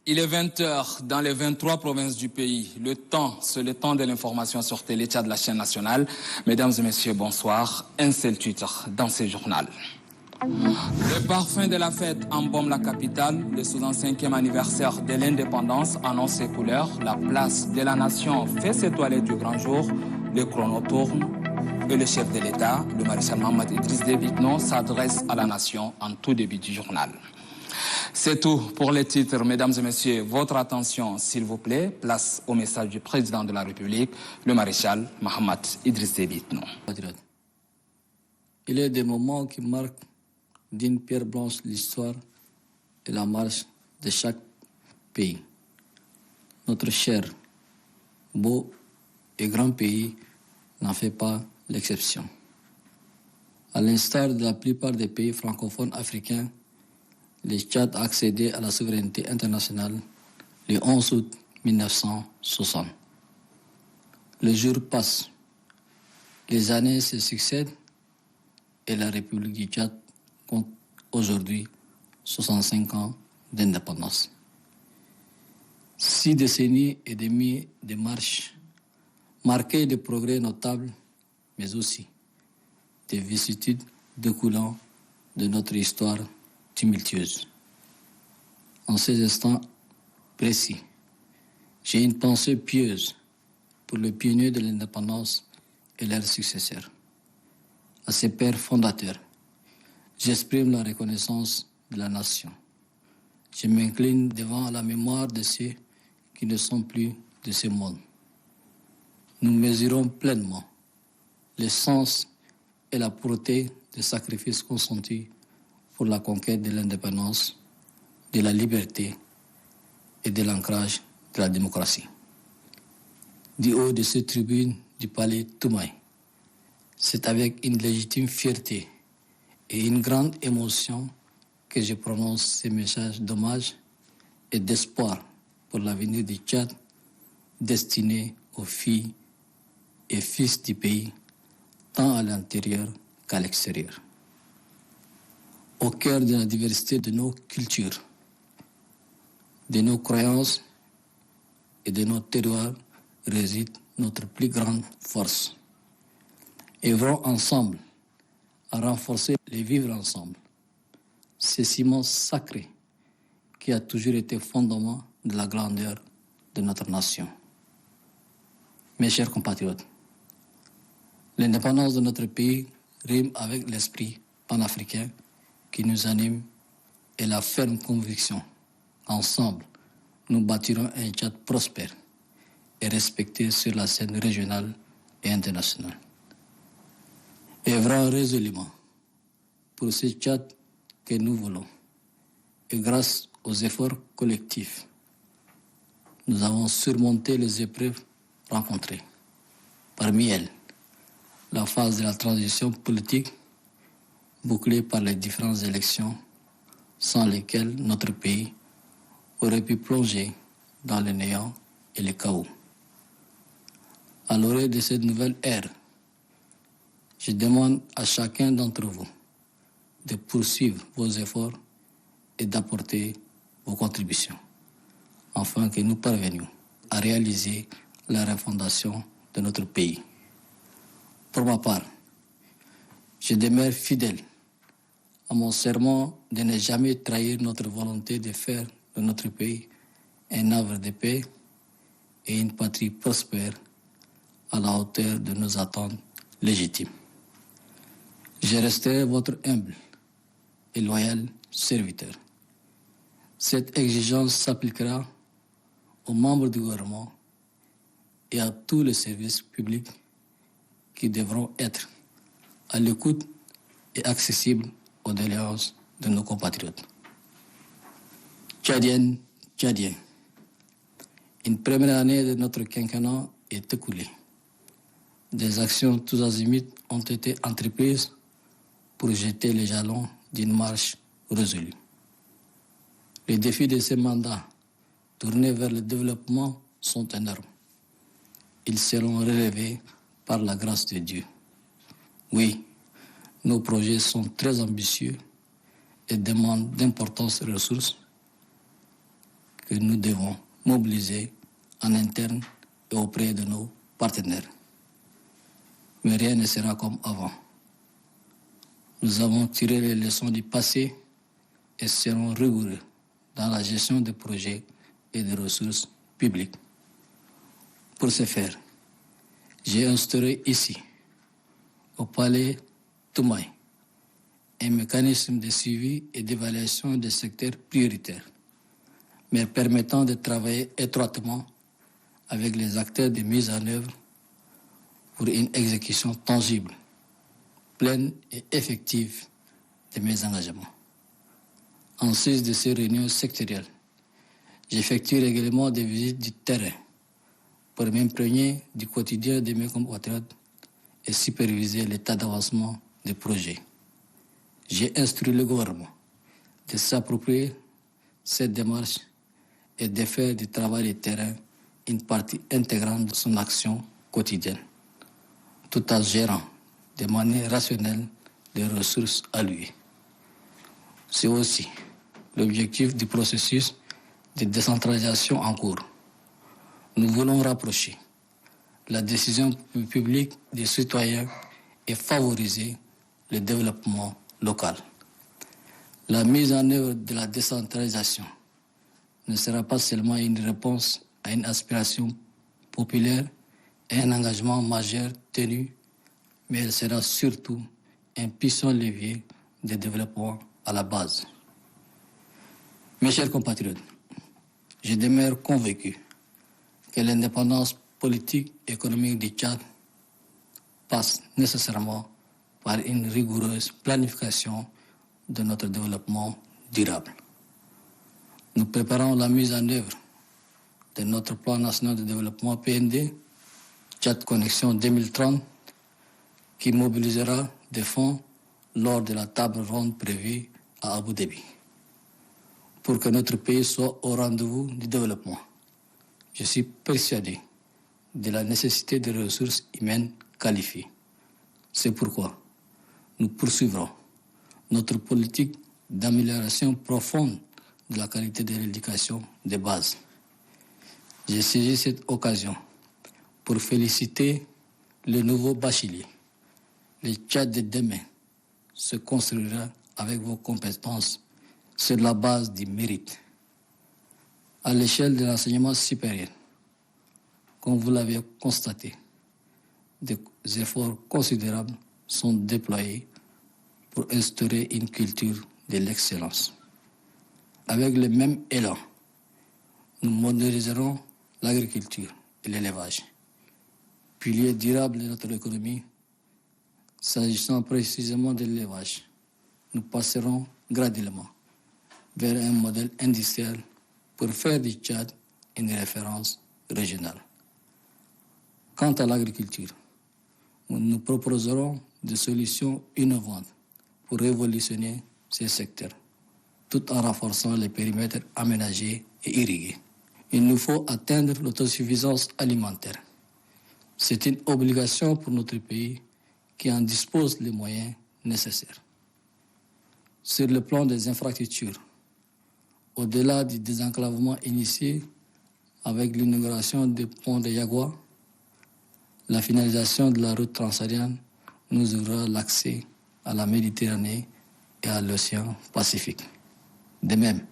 Il est 20h dans les 23 provinces du pays. Le temps, c'est le temps de l'information sur Télé Tchad, la chaîne nationale. Mesdames et messieurs, bonsoir. Un seul titre dans ce journal. Le parfum de la fête embaume la capitale. Le 65e anniversaire de l'indépendance annonce ses couleurs. La place de la nation fait ses toilettes du grand jour. Le chrono tourne. Et le chef de l'État, le maréchal Mohamed Idriss Déby Itno, s'adresse à la nation en tout début du journal. C'est tout pour les titres, mesdames et messieurs. Votre attention, s'il vous plaît. Place au message du président de la République, le maréchal Mohamed Idriss Déby Itno. Il est des moments qui marquent d'une pierre blanche l'histoire et la marche de chaque pays. Notre cher, beau et grand pays n'en fait pas l'exception. À l'instar de la plupart des pays francophones africains, le Tchad a accédé à la souveraineté internationale le 11 août 1960. Le jour passe, les années se succèdent et la République du Tchad compte aujourd'hui 65 ans d'indépendance. 6 décennies et demie de marche, marquées de progrès notables, mais aussi des vicissitudes découlant de notre histoire tumultueuse. En ces instants précis, j'ai une pensée pieuse pour les pionniers de l'indépendance et leurs successeurs. À ces pères fondateurs, j'exprime la reconnaissance de la nation. Je m'incline devant la mémoire de ceux qui ne sont plus de ce monde. Nous mesurons pleinement le sens et la portée des sacrifices consentis pour la conquête de l'indépendance, de la liberté et de l'ancrage de la démocratie. Du haut de cette tribune du palais Toumaï, c'est avec une légitime fierté et une grande émotion que je prononce ces messages d'hommage et d'espoir pour l'avenir du Tchad, destinés aux filles et fils du pays, tant à l'intérieur qu'à l'extérieur. Au cœur de la diversité de nos cultures, de nos croyances et de nos terroirs réside notre plus grande force. Œuvrons ensemble à renforcer les vivre ensemble, ce ciment sacré qui a toujours été fondement de la grandeur de notre nation. Mes chers compatriotes, l'indépendance de notre pays rime avec l'esprit panafricain qui nous anime et la ferme conviction qu'ensemble, nous bâtirons un Tchad prospère et respecté sur la scène régionale et internationale. Œuvrons résolument pour ce Tchad que nous voulons. Et grâce aux efforts collectifs, nous avons surmonté les épreuves rencontrées. Parmi elles, la phase de la transition politique bouclée par les différentes élections sans lesquelles notre pays aurait pu plonger dans le néant et le chaos. À l'orée de cette nouvelle ère, je demande à chacun d'entre vous de poursuivre vos efforts et d'apporter vos contributions, afin que nous parvenions à réaliser la refondation de notre pays. Pour ma part, je demeure fidèle à mon serment de ne jamais trahir notre volonté de faire de notre pays un havre de paix et une patrie prospère à la hauteur de nos attentes légitimes. Je resterai votre humble et loyal serviteur. Cette exigence s'appliquera aux membres du gouvernement et à tous les services publics qui devront être à l'écoute et accessibles aux doléances de nos compatriotes. Tchadiennes, Tchadiens, une première année de notre quinquennat est écoulée. Des actions tous azimuts ont été entreprises pour jeter les jalons d'une marche résolue. Les défis de ce mandat tournés vers le développement sont énormes. Ils seront relevés par la grâce de Dieu. Oui, nos projets sont très ambitieux et demandent d'importantes ressources que nous devons mobiliser en interne et auprès de nos partenaires. Mais rien ne sera comme avant. Nous avons tiré les leçons du passé et serons rigoureux dans la gestion des projets et des ressources publiques. Pour ce faire, j'ai instauré ici, au Palais Toumaï, un mécanisme de suivi et d'évaluation des secteurs prioritaires, mais permettant de travailler étroitement avec les acteurs de mise en œuvre pour une exécution tangible, pleine et effective de mes engagements. En sus de ces réunions sectorielles, j'effectue régulièrement des visites du terrain pour m'imprégner du quotidien de mes compatriotes et superviser l'état d'avancement des projets. J'ai instruit le gouvernement de s'approprier cette démarche et de faire du travail de terrain une partie intégrante de son action quotidienne, tout en gérant de manière rationnelle les ressources allouées. C'est aussi l'objectif du processus de décentralisation en cours. Nous voulons rapprocher la décision publique des citoyens et favoriser le développement local. La mise en œuvre de la décentralisation ne sera pas seulement une réponse à une aspiration populaire et un engagement majeur tenu, mais elle sera surtout un puissant levier de développement à la base. Mes chers compatriotes, je demeure convaincu que l'indépendance politique et économique du Tchad passe nécessairement par une rigoureuse planification de notre développement durable. Nous préparons la mise en œuvre de notre plan national de développement PND, Tchad Connexion 2030, qui mobilisera des fonds lors de la table ronde prévue à Abu Dhabi, pour que notre pays soit au rendez-vous du développement. Je suis persuadé de la nécessité de ressources humaines qualifiées. C'est pourquoi nous poursuivrons notre politique d'amélioration profonde de la qualité de l'éducation de base. J'ai saisi cette occasion pour féliciter le nouveau bachelier. Le Tchad de demain se construira avec vos compétences sur la base du mérite. À l'échelle de l'enseignement supérieur, comme vous l'avez constaté, des efforts considérables sont déployés pour instaurer une culture de l'excellence. Avec le même élan, nous moderniserons l'agriculture et l'élevage, piliers durables de notre économie. S'agissant précisément de l'élevage, nous passerons graduellement vers un modèle industriel pour faire du Tchad une référence régionale. Quant à l'agriculture, nous proposerons des solutions innovantes pour révolutionner ces secteurs, tout en renforçant les périmètres aménagés et irrigués. Il nous faut atteindre l'autosuffisance alimentaire. C'est une obligation pour notre pays qui en dispose les moyens nécessaires. Sur le plan des infrastructures, au-delà du désenclavement initié avec l'inauguration du pont de Yagua, la finalisation de la route transsaharienne nous ouvrira l'accès à la Méditerranée et à l'océan Pacifique. De même,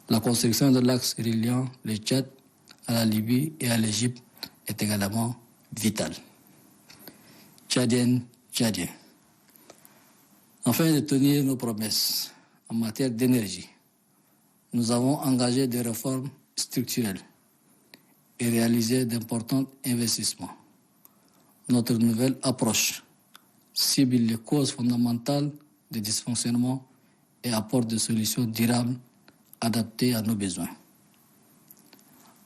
la construction de l'axe reliant le Tchad à la Libye et à l'Égypte est également vitale. Tchadiennes, Tchadiens. Afin de tenir nos promesses en matière d'énergie, nous avons engagé des réformes structurelles et réalisé d'importants investissements. Notre nouvelle approche cible les causes fondamentales des dysfonctionnements et apporte des solutions durables adaptées à nos besoins.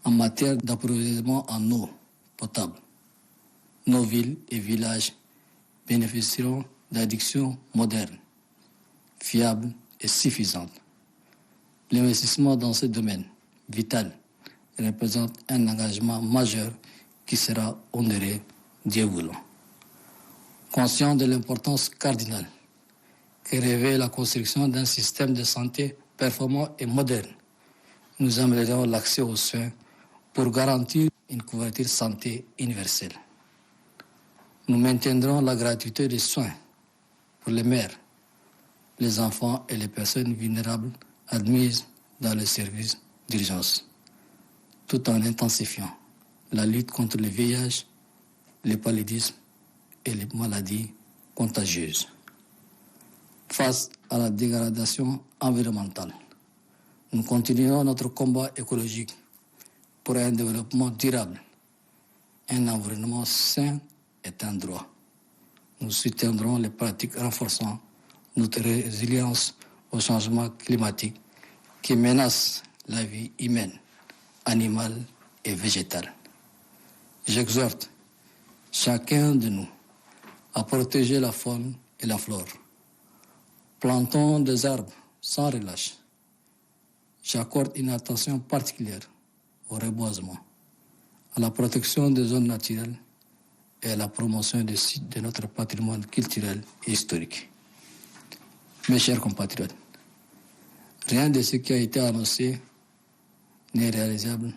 En matière d'approvisionnement en eau potable, nos villes et villages bénéficieront d'addictions modernes, fiables et suffisantes. L'investissement dans ce domaine vital représente un engagement majeur qui sera honoré, Dieu voulant. Conscient de l'importance cardinale que revêt la construction d'un système de santé performant et moderne, Nous améliorons l'accès aux soins pour garantir une couverture santé universelle. Nous maintiendrons la gratuité des soins pour les mères, les enfants et les personnes vulnérables admises dans les services d'urgence, tout en intensifiant la lutte contre le VIH, le paludisme et les maladies contagieuses. Face à la dégradation environnementale, nous continuerons notre combat écologique pour un développement durable. Un environnement sain est un droit. Nous soutiendrons les pratiques renforçant notre résilience au changement climatique qui menace la vie humaine, animale et végétale. J'exhorte chacun de nous à protéger la faune et la flore. Plantons des arbres sans relâche. J'accorde une attention particulière au reboisement, à la protection des zones naturelles et à la promotion des sites de notre patrimoine culturel et historique. Mes chers compatriotes, rien de ce qui a été annoncé n'est réalisable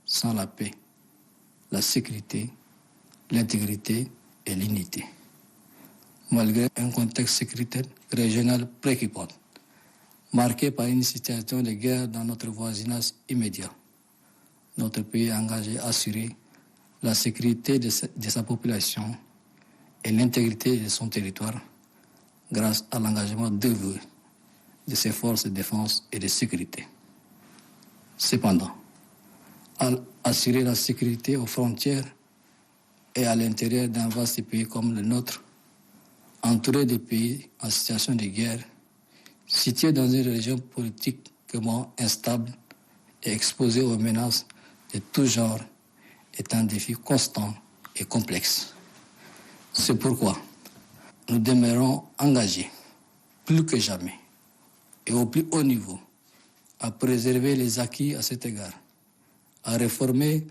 sans la paix, la sécurité, l'intégrité et l'unité. Malgré un contexte sécuritaire régional préoccupant, marqué par une situation de guerre dans notre voisinage immédiat, notre pays est engagé à assurer la sécurité de sa population et l'intégrité de son territoire grâce à l'engagement dévoué de ses forces de défense et de sécurité. Cependant, à assurer la sécurité aux frontières et à l'intérieur d'un vaste pays comme le nôtre, entouré de pays en situation de guerre, situé dans une région politiquement instable et exposé aux menaces de tout genre, est un défi constant et complexe. C'est pourquoi nous demeurons engagés, plus que jamais, et au plus haut niveau, à préserver les acquis à cet égard, à réformer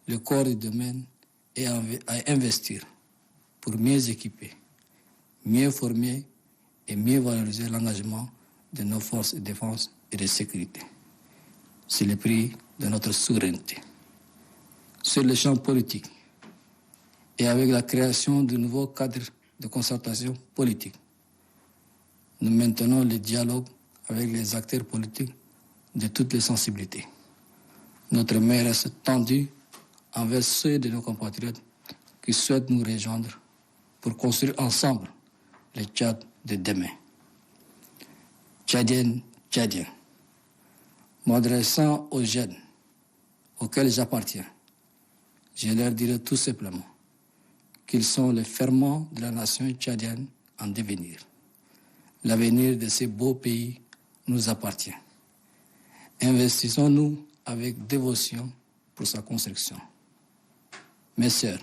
le corps du domaine et à investir pour mieux équiper, mieux former et mieux valoriser l'engagement de nos forces de défense et de sécurité. C'est le prix de notre souveraineté. Sur le champ politique et avec la création de nouveaux cadres de concertation politique, nous maintenons le dialogue avec les acteurs politiques de toutes les sensibilités. Notre main reste tendue envers ceux de nos compatriotes qui souhaitent nous rejoindre pour construire ensemble le Tchad de demain. Tchadiennes, Tchadiens, m'adressant aux jeunes auxquels j'appartiens, je leur dirai tout simplement qu'ils sont les ferments de la nation tchadienne en devenir. L'avenir de ce beau pays nous appartient. Investissons-nous avec dévotion pour sa construction. Mes sœurs,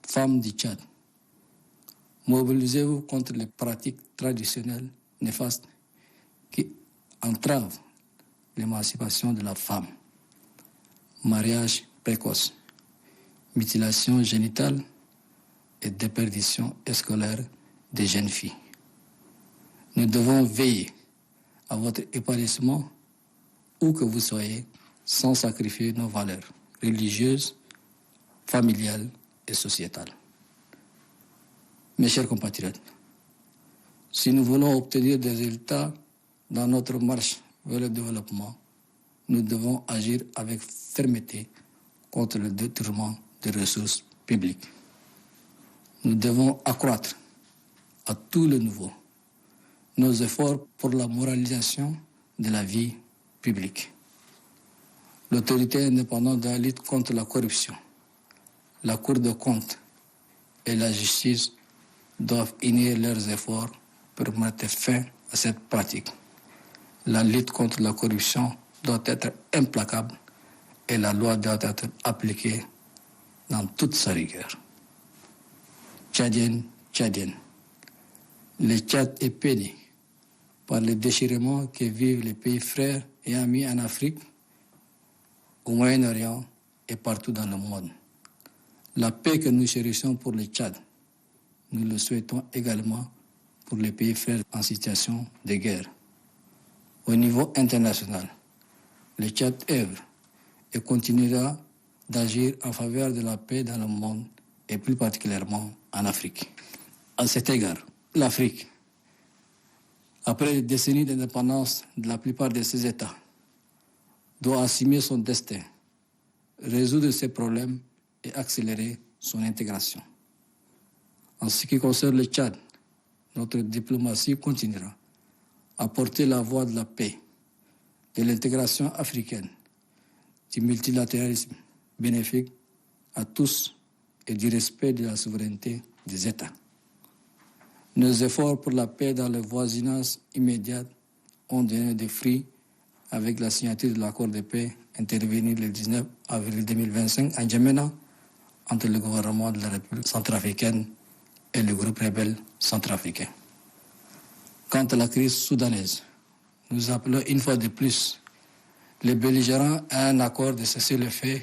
femmes du Tchad, mobilisez-vous contre les pratiques traditionnelles néfastes qui entravent l'émancipation de la femme. Mariage précoce, mutilation génitale et déperdition scolaire des jeunes filles. Nous devons veiller à votre épanouissement où que vous soyez sans sacrifier nos valeurs religieuses, familiales et sociétales. Mes chers compatriotes, si nous voulons obtenir des résultats dans notre marche vers le développement, nous devons agir avec fermeté contre le détournement des ressources publiques. Nous devons accroître à tout le niveau nos efforts pour la moralisation de la vie publique. L'autorité indépendante de la lutte contre la corruption, la Cour des comptes et la justice doivent unir leurs efforts pour mettre fin à cette pratique. La lutte contre la corruption doit être implacable et la loi doit être appliquée dans toute sa rigueur. Tchadiennes, Tchadiennes, le Tchad est peiné par le déchirement que vivent les pays frères et amis en Afrique, au Moyen-Orient et partout dans le monde. La paix que nous chérissons pour le Tchad, nous le souhaitons également pour les pays frères en situation de guerre. Au niveau international, Le Tchad œuvre et continuera d'agir en faveur de la paix dans le monde et plus particulièrement en Afrique. À cet égard, l'Afrique, après des décennies d'indépendance de la plupart de ses États, doit assumer son destin, résoudre ses problèmes et accélérer son intégration. En ce qui concerne le Tchad, notre diplomatie continuera à porter la voix de la paix, de l'intégration africaine, du multilatéralisme bénéfique à tous et du respect de la souveraineté des États. Nos efforts pour la paix dans le voisinage immédiat ont donné des fruits avec la signature de l'accord de paix intervenu le 19 avril 2025 à N'Djamena entre le gouvernement de la République centrafricaine et le groupe rebelle centrafricain. Quant à la crise soudanaise, nous appelons une fois de plus les belligérants à un accord de cessez-le-feu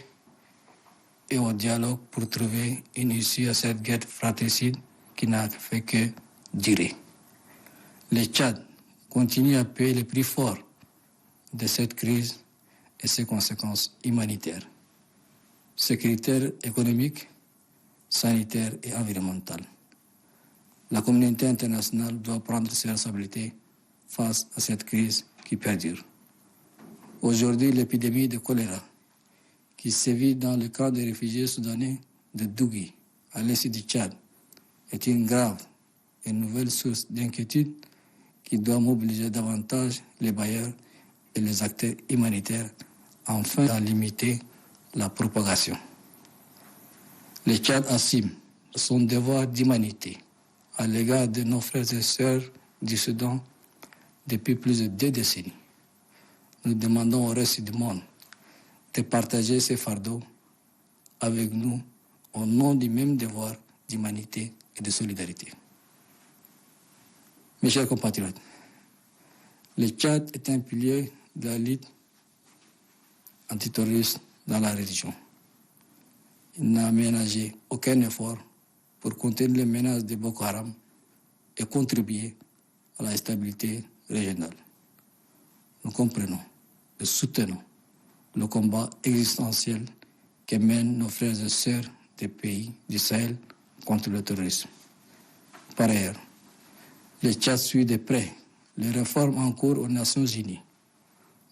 et au dialogue pour trouver une issue à cette guerre fratricide qui n'a fait que durer. Le Tchad continue à payer le prix fort de cette crise et ses conséquences humanitaires, sécuritaires, économiques, sanitaires et environnementales. La communauté internationale doit prendre ses responsabilités face à cette crise qui perdure. Aujourd'hui, l'épidémie de choléra qui sévit dans le camp des réfugiés soudanais de Dougui, à l'est du Tchad, est une grave et nouvelle source d'inquiétude qui doit mobiliser davantage les bailleurs et les acteurs humanitaires afin d'en limiter la propagation. Le Tchad assume son devoir d'humanité à l'égard de nos frères et sœurs du Soudan depuis plus de 2 décennies. Nous demandons au reste du monde de partager ces fardeaux avec nous au nom du même devoir d'humanité et de solidarité. Mes chers compatriotes, le Tchad est un pilier de la lutte antiterroriste dans la région. Il n'a ménagé aucun effort pour contenir les menaces de Boko Haram et contribuer à la stabilité régionale. Nous comprenons et soutenons le combat existentiel que mènent nos frères et sœurs des pays du Sahel contre le terrorisme. Par ailleurs, le Tchad suit de près les réformes en cours aux Nations Unies.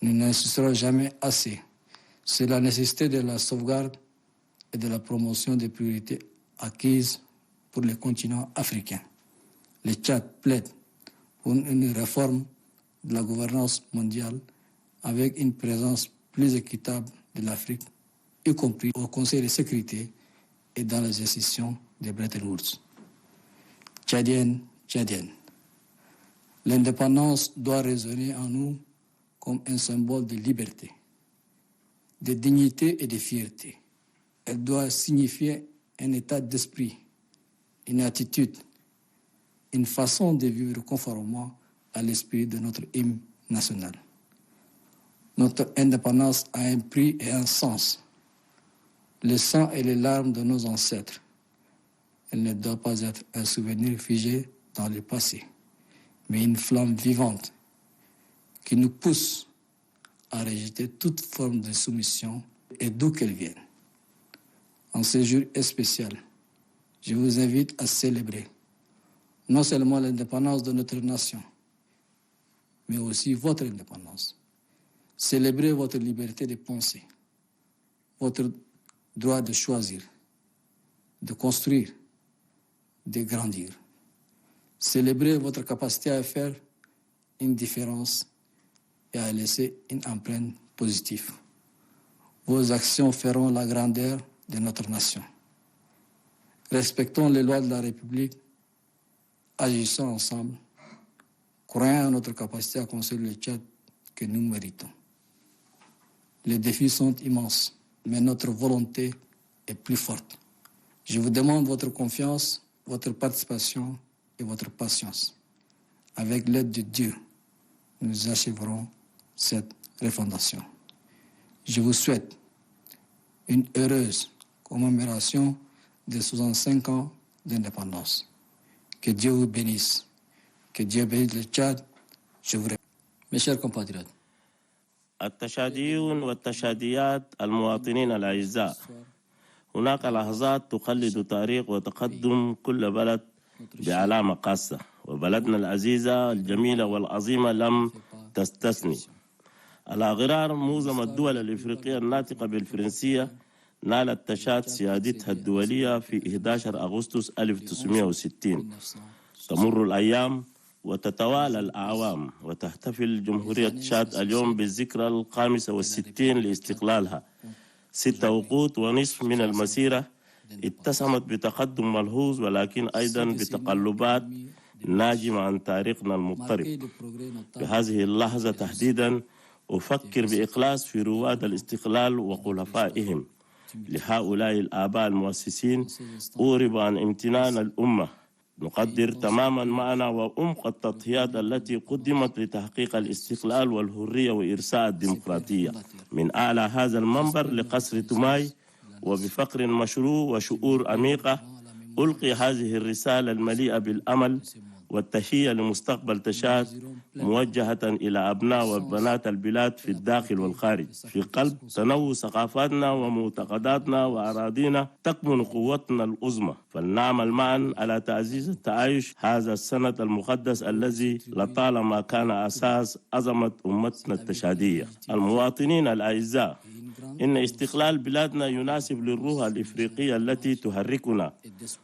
Nous n'insisterons jamais assez sur la nécessité de la sauvegarde et de la promotion des priorités acquises pour le continent africain. Le Tchad plaide pour une réforme de la gouvernance mondiale avec une présence plus équitable de l'Afrique, y compris au Conseil de sécurité et dans les institutions de Bretton Woods. Tchadiennes, l'indépendance doit résonner en nous comme un symbole de liberté, de dignité et de fierté. Elle doit signifier un état d'esprit, une attitude, une façon de vivre conformément à l'esprit de notre hymne national. Notre indépendance a un prix et un sens. Le sang et les larmes de nos ancêtres. Elle ne doit pas être un souvenir figé dans le passé, mais une flamme vivante qui nous pousse à rejeter toute forme de soumission et d'où qu'elle vienne. En ce jour spécial, je vous invite à célébrer non seulement l'indépendance de notre nation, mais aussi votre indépendance. Célébrez votre liberté de penser, votre droit de choisir, de construire, de grandir. Célébrez votre capacité à faire une différence et à laisser une empreinte positive. Vos actions feront la grandeur de notre nation. Respectons les lois de la République, agissons ensemble, croyons à notre capacité à construire le Tchad que nous méritons. Les défis sont immenses, mais notre volonté est plus forte. Je vous demande votre confiance, votre participation et votre patience. Avec l'aide de Dieu, nous achèverons cette refondation. Je vous souhaite une heureuse commémoration des 65 ans d'indépendance. Que Dieu vous bénisse. Que Dieu bénisse le Tchad. Je vous remercie. Mes chers compatriotes, التشاديون والتشاديات المواطنين الأعزاء، هناك لحظات تخلد تاريخ وتقدم كل بلد بعلامة خاصة، وبلدنا العزيزة الجميلة والعظيمة لم تستثني. على غرار معظم الدول الإفريقية الناطقة بالفرنسية نالت تشاد سيادتها الدولية في 11 أغسطس 1960. تمر الأيام وتتوالى الأعوام وتحتفل جمهورية تشاد اليوم بالذكرى 65 لاستقلالها. 6 وقود ونصف من المسيرة اتسمت بتقدم ملحوظ، ولكن أيضا بتقلبات ناجمة عن تاريخنا المضطرب. في هذه اللحظة تحديدا أفكر بإخلاص في رواد الاستقلال وخلفائهم. لهؤلاء الآباء المؤسسين أورب عن امتنان الأمة. نقدر تماما معنا وعمق التضحيات التي قدمت لتحقيق الاستقلال والحرية وإرساء الديمقراطية. من أعلى هذا المنبر لقصر توماي وبفقر مشروع وشعور عميقة ألقي هذه الرسالة المليئة بالأمل والتحية لمستقبل تشاد، موجهة إلى أبناء وبنات البلاد في الداخل والخارج. في قلب تنوع ثقافاتنا ومعتقداتنا وأراضينا تكمن قوتنا العظمى، فلنعمل معا على تعزيز التعايش هذا السنة المقدس الذي لطالما كان أساس عظمة أمتنا التشادية. المواطنين الأعزاء، إن استقلال بلادنا يناسب للروح الإفريقية التي تحركنا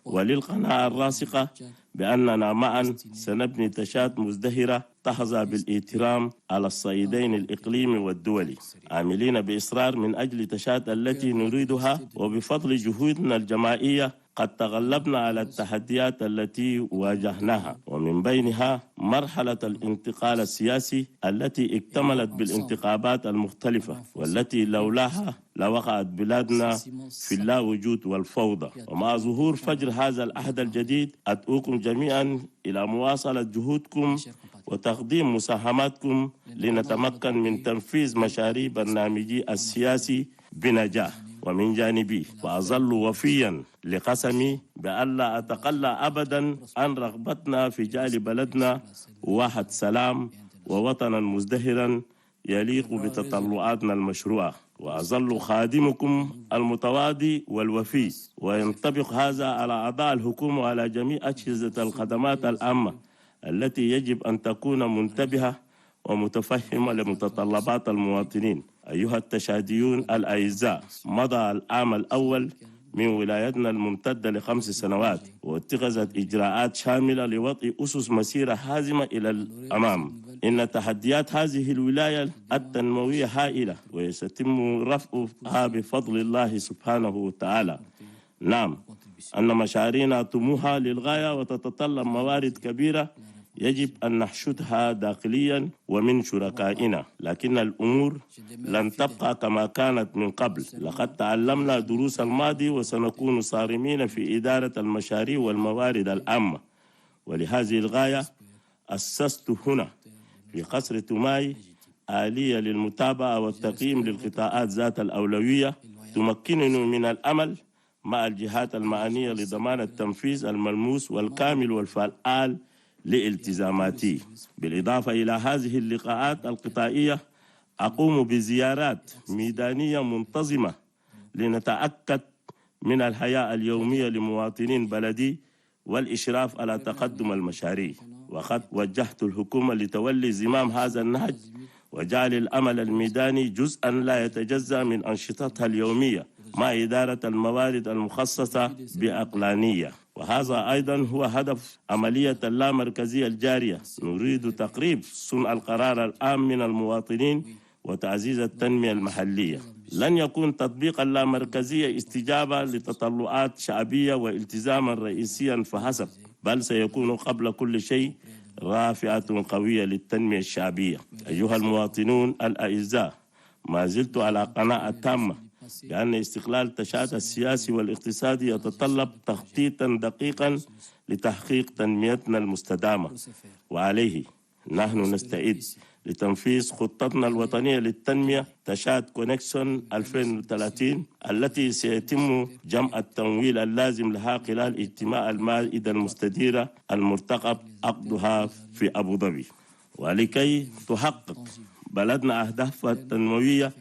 وللقناعة الراسخة بأننا معا سنبني تشاد مزدهرة تحظى بالاحترام على الصعيدين الإقليمي والدولي، عاملين بإصرار من أجل تشاد التي نريدها. وبفضل جهودنا الجماعية قد تغلبنا على التحديات التي واجهناها، ومن بينها مرحلة الانتقال السياسي التي اكتملت بالانتخابات المختلفة، والتي لولاها لوقعت بلادنا في اللا وجود والفوضى. ومع ظهور فجر هذا العهد الجديد أدعوكم جميعا إلى مواصلة جهودكم وتقديم مساهماتكم لنتمكن من تنفيذ مشاريع برنامجي السياسي بنجاح. ومن جانبي وأظل وفيا لقسمي بألا أتقلى أبدا عن رغبتنا في جعل بلدنا واحد سلام ووطنا مزدهرا يليق بتطلعاتنا المشروعة. وأظل خادمكم المتواضع والوفي، وينطبق هذا على أعضاء الحكومة وعلى جميع أجهزة الخدمات العامة التي يجب أن تكون منتبهة ومتفهمة لمتطلبات المواطنين. أيها التشاديون الأعزاء، مضى العام الأول من ولايتنا الممتدة ل5 سنوات، واتخذت إجراءات شاملة لوضع أسس مسيرة حازمة إلى الأمام. إن تحديات هذه الولاية التنموية هائلة، وسيتم رفعها بفضل الله سبحانه وتعالى. نعم، أن مشاريعنا طموحة للغاية وتتطلب موارد كبيرة يجب أن نحشدها داخليا ومن شركائنا، لكن الأمور لن تبقى كما كانت من قبل. لقد تعلمنا دروس الماضي وسنكون صارمين في إدارة المشاريع والموارد العامة. ولهذه الغاية أسست هنا في قصر توماي آلية للمتابعة والتقييم للقطاعات ذات الأولوية تمكننا من العمل مع الجهات المعنية لضمان التنفيذ الملموس والكامل والفعال لالتزاماتي. بالإضافة إلى هذه اللقاءات القطاعية أقوم بزيارات ميدانية منتظمة لنتأكد من الحياة اليومية لمواطنين بلدي والإشراف على تقدم المشاريع. وقد وجهت الحكومة لتولي زمام هذا النهج وجعل العمل الميداني جزءا لا يتجزأ من أنشطتها اليومية مع إدارة الموارد المخصصة بعقلانية. وهذا أيضا هو هدف عملية اللامركزية الجارية. نريد تقريب صنع القرار العام من المواطنين وتعزيز التنمية المحلية. لن يكون تطبيق اللامركزية استجابة لتطلعات شعبية والتزاما رئيسيا فحسب، بل سيكون قبل كل شيء رافعة قوية للتنمية الشعبية. أيها المواطنون الأعزاء، ما زلت على قناعة تامة بأن استقلال تشاد السياسي والاقتصادي يتطلب تخطيطا دقيقا لتحقيق تنميتنا المستدامة، وعليه نحن نستعد لتنفيذ خطتنا الوطنية للتنمية تشاد كونكشن 2030 التي سيتم جمع التمويل اللازم لها خلال اجتماع المائدة المستديرة المرتقب عقدها في أبو ظبي. ولكي تحقق بلدنا أهدافها التنموية،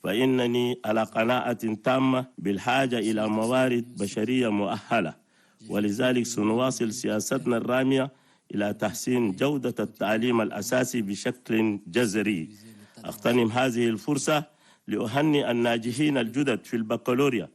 فإنني على قناعة تامة بالحاجة إلى موارد بشرية مؤهلة، ولذلك سنواصل سياستنا الرامية إلى تحسين جودة التعليم الأساسي بشكل جذري. أغتنم هذه الفرصة لأهنئ الناجحين الجدد في البكالوريا،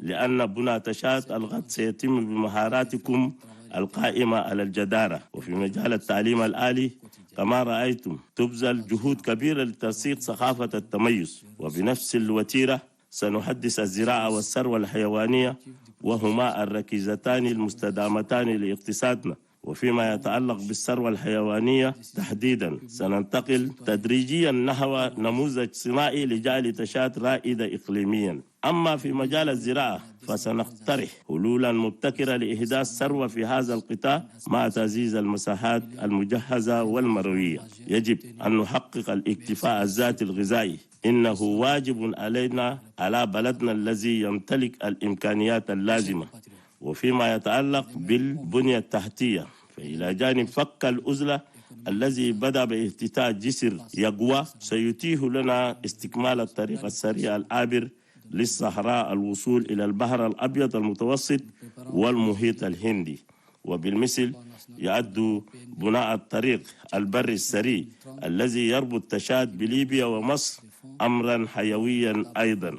لأن بناء تشاد الغد سيتم بمهاراتكم القائمة على الجدارة. وفي مجال التعليم الآلي كما رأيتم تبذل جهود كبيرة لترسيخ ثقافة التميز، وبنفس الوتيرة سنحدث الزراعة والثروة الحيوانية، وهما الركيزتان المستدامتان لاقتصادنا. وفيما يتعلق بالثروة الحيوانية تحديدا سننتقل تدريجيا نحو نموذج صناعي لجعل تشاد رائدة إقليميا. أما في مجال الزراعة فسنقترح حلولا مبتكرة لإحداث ثروة في هذا القطاع مع تعزيز المساحات المجهزة والمروية. يجب أن نحقق الاكتفاء الذاتي الغذائي، إنه واجب علينا على بلدنا الذي يمتلك الإمكانيات اللازمة. وفيما يتعلق بالبنية التحتية فإلى جانب فك الأزلة الذي بدأ بافتتاح جسر يقوى سيتيح لنا استكمال الطريق السريع العابر للصحراء الوصول إلى البحر الأبيض المتوسط والمحيط الهندي. وبالمثل يعد بناء الطريق البري السريع الذي يربط تشاد بليبيا ومصر أمرا حيويا أيضا.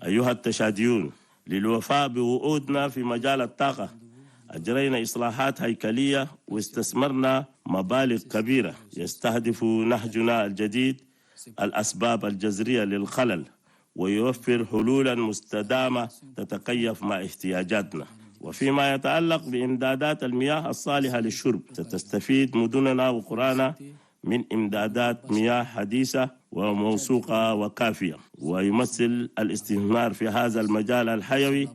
أيها التشاديون، للوفاء بوعودنا في مجال الطاقة أجرينا إصلاحات هيكلية واستثمرنا مبالغ كبيرة. يستهدف نهجنا الجديد الأسباب الجذرية للخلل ويوفر حلولا مستدامة تتكيف مع احتياجاتنا. وفيما يتعلق بإمدادات المياه الصالحة للشرب ستستفيد مدننا وقرانا من إمدادات مياه حديثة وموثوقة وكافية. ويمثل الاستثمار في هذا المجال الحيوي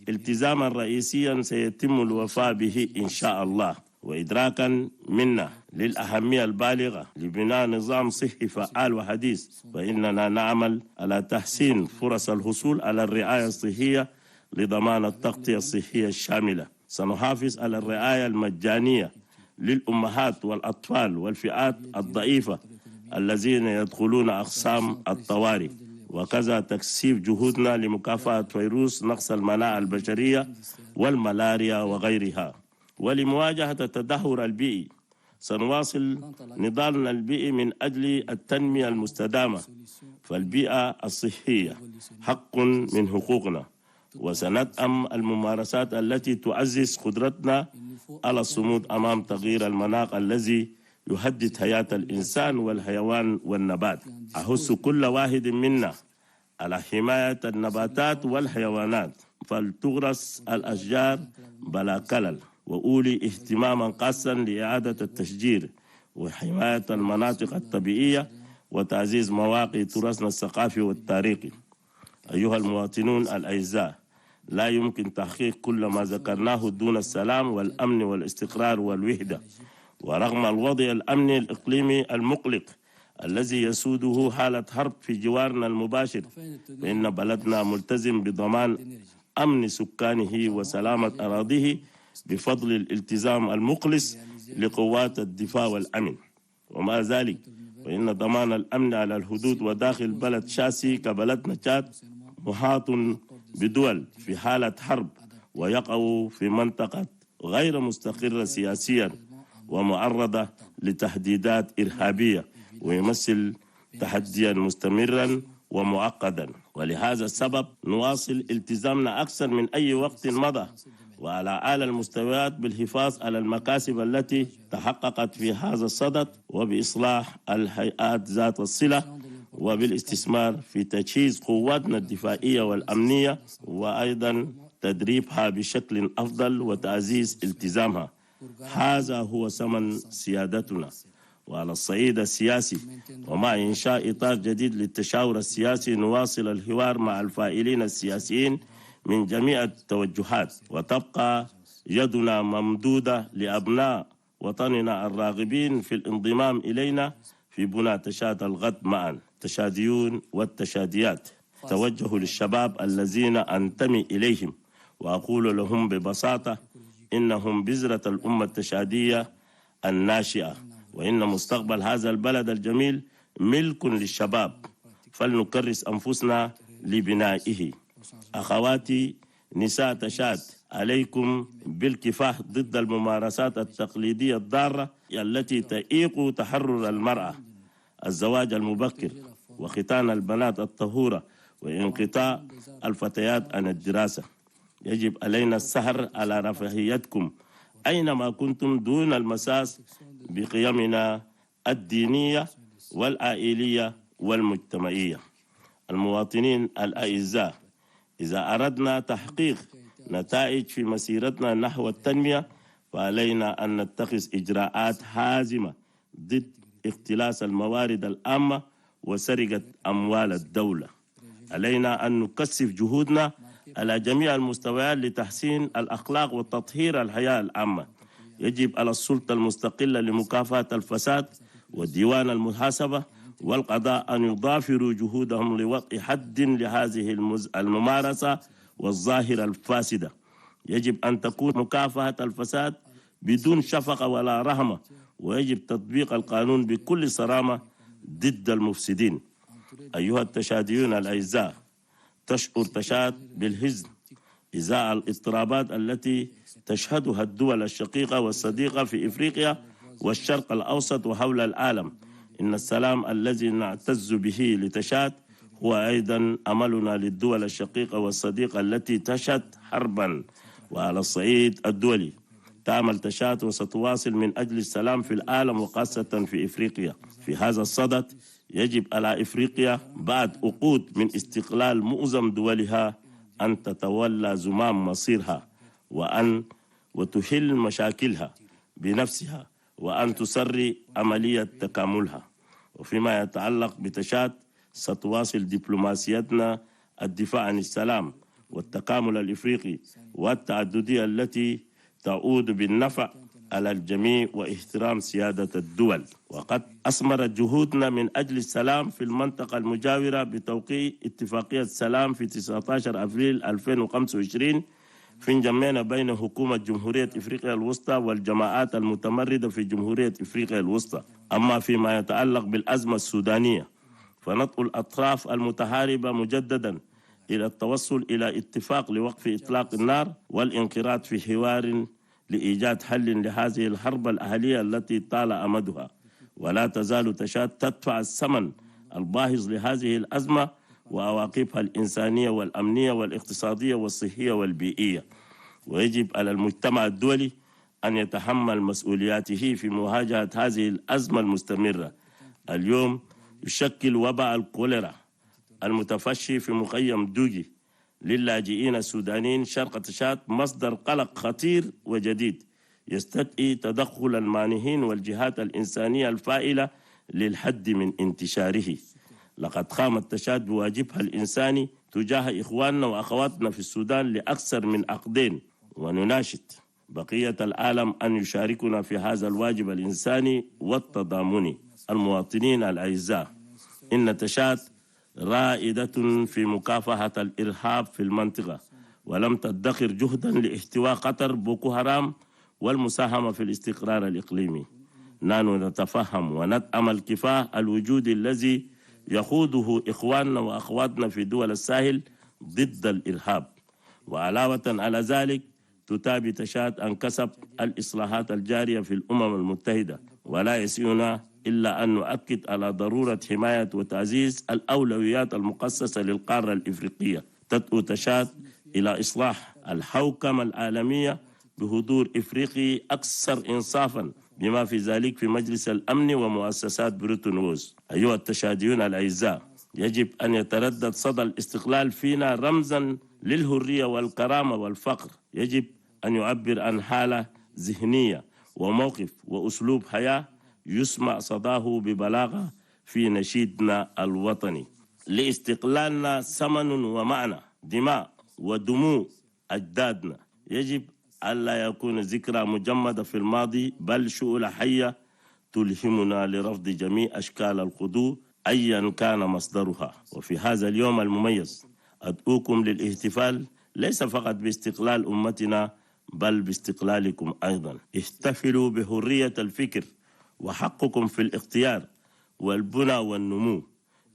التزاما رئيسيا سيتم الوفاء به إن شاء الله. وإدراكا منا للأهمية البالغة لبناء نظام صحي فعال وحديث، فإننا نعمل على تحسين فرص الحصول على الرعاية الصحية لضمان التغطية الصحية الشاملة. سنحافظ على الرعاية المجانية للأمهات والأطفال والفئات الضعيفة الذين يدخلون أقسام الطوارئ، وكذا تكثيف جهودنا لمكافحة فيروس نقص المناعة البشرية والملاريا وغيرها. ولمواجهة التدهور البيئي سنواصل نضالنا البيئي من أجل التنمية المستدامة، فالبيئة الصحية حق من حقوقنا، وسندعم الممارسات التي تعزز قدرتنا على الصمود أمام تغيير المناخ الذي يهدد حياة الإنسان والحيوان والنبات. أحث كل واحد منا على حماية النباتات والحيوانات، فلتغرس الأشجار بلا كلل، وأولي اهتماما خاصا لإعادة التشجير وحماية المناطق الطبيعية وتعزيز مواقع تراثنا الثقافي والتاريخي. أيها المواطنون الأعزاء، لا يمكن تحقيق كل ما ذكرناه دون السلام والأمن والاستقرار والوحدة. ورغم الوضع الأمني الإقليمي المقلق الذي يسوده حالة حرب في جوارنا المباشر، فإن بلدنا ملتزم بضمان أمن سكانه وسلامة أراضيه بفضل الالتزام المخلص لقوات الدفاع والأمن. ومع ذلك فإن ضمان الأمن على الحدود وداخل بلد شاسي كبلدنا تشاد محاط بدول في حالة حرب ويقع في منطقة غير مستقرة سياسيا ومعرضة لتهديدات إرهابية، ويمثل تحديا مستمرا ومعقدا. ولهذا السبب نواصل التزامنا أكثر من أي وقت مضى وعلى أعلى المستويات بالحفاظ على المكاسب التي تحققت في هذا الصدد، وبإصلاح الهيئات ذات الصلة، وبالاستثمار في تجهيز قواتنا الدفاعية والأمنية، وأيضا تدريبها بشكل أفضل وتعزيز التزامها. هذا هو ثمن سيادتنا. وعلى الصعيد السياسي ومع إنشاء إطار جديد للتشاور السياسي نواصل الحوار مع الفاعلين السياسيين من جميع التوجهات، وتبقى يدنا ممدودة لأبناء وطننا الراغبين في الانضمام إلينا في بناء تشاد الغد معا. التشاديون والتشاديات، توجه للشباب الذين أنتمي إليهم وأقول لهم ببساطة إنهم بذرة الأمة التشادية الناشئة، وإن مستقبل هذا البلد الجميل ملك للشباب، فلنكرس أنفسنا لبنائه. أخواتي نساء تشاد، عليكم بالكفاح ضد الممارسات التقليدية الضارة التي تعيق تحرر المرأة، الزواج المبكر وختان البنات الطهورة وانقطاع الفتيات عن الدراسة. يجب علينا السهر على رفاهيتكم أينما كنتم دون المساس بقيمنا الدينية والعائلية والمجتمعية. المواطنين الأعزاء، إذا أردنا تحقيق نتائج في مسيرتنا نحو التنمية فعلينا أن نتخذ إجراءات حازمة ضد اختلاس الموارد العامة وسرقة أموال الدولة. علينا أن نكثف جهودنا على جميع المستويات لتحسين الأخلاق وتطهير الحياة العامة. يجب على السلطة المستقلة لمكافحة الفساد وديوان المحاسبة والقضاء أن يضافروا جهودهم لوضع حد لهذه الممارسة والظاهرة الفاسدة. يجب أن تكون مكافحة الفساد بدون شفقة ولا رحمة، ويجب تطبيق القانون بكل صرامة ضد المفسدين. أيها التشاديون الأعزاء، تشعر تشاد بالحزن إزاء الاضطرابات التي تشهدها الدول الشقيقة والصديقة في إفريقيا والشرق الأوسط وحول العالم. إن السلام الذي نعتز به لتشاد هو أيضا أملنا للدول الشقيقة والصديقة التي تشهد حربا. وعلى الصعيد الدولي تعمل تشاد وستواصل من أجل السلام في العالم وخاصة في إفريقيا. في هذا الصدد يجب على إفريقيا بعد عقود من استقلال معظم دولها أن تتولى زمام مصيرها وتحل مشاكلها بنفسها وأن تسري عملية تكاملها. وفيما يتعلق بتشاد ستواصل دبلوماسيتنا الدفاع عن السلام والتكامل الإفريقي والتعددية التي تعود بالنفع على الجميع واحترام سيادة الدول. وقد أثمرت جهودنا من أجل السلام في المنطقة المجاورة بتوقيع اتفاقية السلام في 19 أبريل 2025 في انجمعنا بين حكومة جمهورية إفريقيا الوسطى والجماعات المتمردة في جمهورية إفريقيا الوسطى. أما فيما يتعلق بالأزمة السودانية فندعو الأطراف المتحاربة مجددا إلى التوصل إلى اتفاق لوقف إطلاق النار والانخراط في حوار لإيجاد حل لهذه الحرب الأهلية التي طال أمدها. ولا تزال تشاد تدفع الثمن الباهظ لهذه الأزمة وعواقبها الإنسانية والأمنية والاقتصادية والصحية والبيئية. ويجب على المجتمع الدولي أن يتحمل مسؤولياته في مواجهة هذه الأزمة المستمرة. اليوم يشكل وباء الكوليرا المتفشي في مخيم دوجي للاجئين السودانيين شرق تشاد مصدر قلق خطير وجديد يستدعي تدخل المانحين والجهات الإنسانية الفائلة للحد من انتشاره. لقد قامت تشاد بواجبها الإنساني تجاه إخواننا وأخواتنا في السودان لأكثر من عقدين، ونناشد بقية العالم أن يشاركنا في هذا الواجب الإنساني والتضامني. المواطنين الأعزاء، إن تشاد رائدة في مكافحة الإرهاب في المنطقة ولم تدخر جهدا لاحتواء خطر بوكو هرام والمساهمة في الاستقرار الإقليمي. نحن نتفهم وندعم الكفاح الوجودي الذي يخوضه إخواننا وأخواتنا في دول الساحل ضد الإرهاب. وعلاوة على ذلك تتابع تشاد أن كسب الإصلاحات الجارية في الأمم المتحدة، ولا يسعنا إلا أن نؤكد على ضرورة حماية وتعزيز الأولويات المقصصة للقارة الإفريقية. تدعو تشاد إلى إصلاح الحوكمة العالمية بحضور إفريقي أكثر إنصافا بما في ذلك في مجلس الأمن ومؤسسات بريتون وودز. أيها التشاديون الأعزاء، يجب أن يتردد صدى الاستقلال فينا رمزا للحرية والكرامة والفقر. يجب أن يعبر عن حالة ذهنية وموقف وأسلوب حياة يسمع صداه ببلاغة في نشيدنا الوطني. لاستقلالنا ثمن ومعنى، دماء ودموع أجدادنا. يجب ألا يكون ذكرى مجمدة في الماضي بل شؤلة حية تلهمنا لرفض جميع أشكال الخضوع أيا كان مصدرها. وفي هذا اليوم المميز أدعوكم للاحتفال ليس فقط باستقلال أمتنا بل باستقلالكم أيضا. احتفلوا بحرية الفكر وحقكم في الاختيار والبنى والنمو.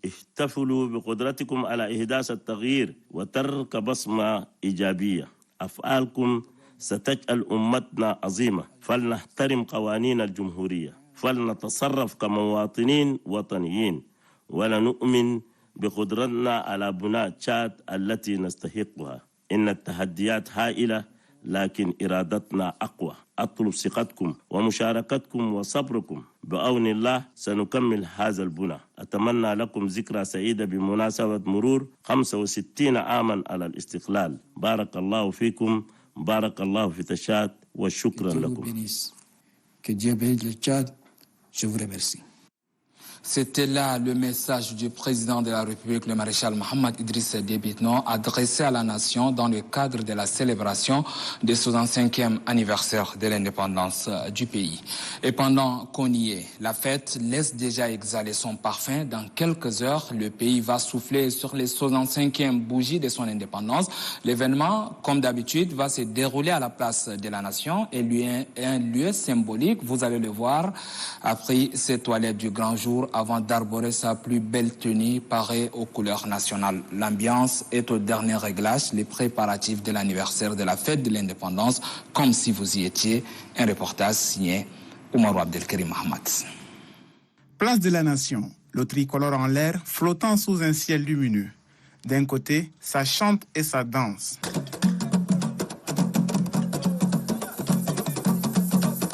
احتفلوا بقدرتكم على إحداث التغيير وترك بصمة إيجابية. أفعالكم ستجعل أمتنا عظيمة. فلنحترم قوانين الجمهورية، فلنتصرف كمواطنين وطنيين، ولنؤمن بقدرتنا على بناء تشاد التي نستحقها. إن التحديات هائلة لكن إرادتنا أقوى. أطلب ثقتكم ومشاركتكم وصبركم. بعون الله سنكمل هذا البنى. أتمنى لكم ذكرى سعيدة بمناسبة مرور 65 عاما على الاستقلال. بارك الله فيكم، بارك الله في تشاد وشكرا لكم. Que Dieu bénisse le Tchad. Je vous remercie. C'était là le message du président de la République, le maréchal Mohamed Idriss Déby Itno, adressé à la nation dans le cadre de la célébration du 65e anniversaire de l'indépendance du pays. Et pendant qu'on y est, la fête laisse déjà exhaler son parfum. Dans quelques heures, le pays va souffler sur les 65e bougies de son indépendance. L'événement, comme d'habitude, va se dérouler à la place de la nation et lui est un lieu symbolique. Vous allez le voir, après ses toilettes du grand jour, avant d'arborer sa plus belle tenue parée aux couleurs nationales. L'ambiance est au dernier réglage, les préparatifs de l'anniversaire de la fête de l'indépendance, comme si vous y étiez. Un reportage signé Oumarou Abdelkarim Mohamed. Place de la Nation, le tricolore en l'air, flottant sous un ciel lumineux. D'un côté, ça chante et ça danse.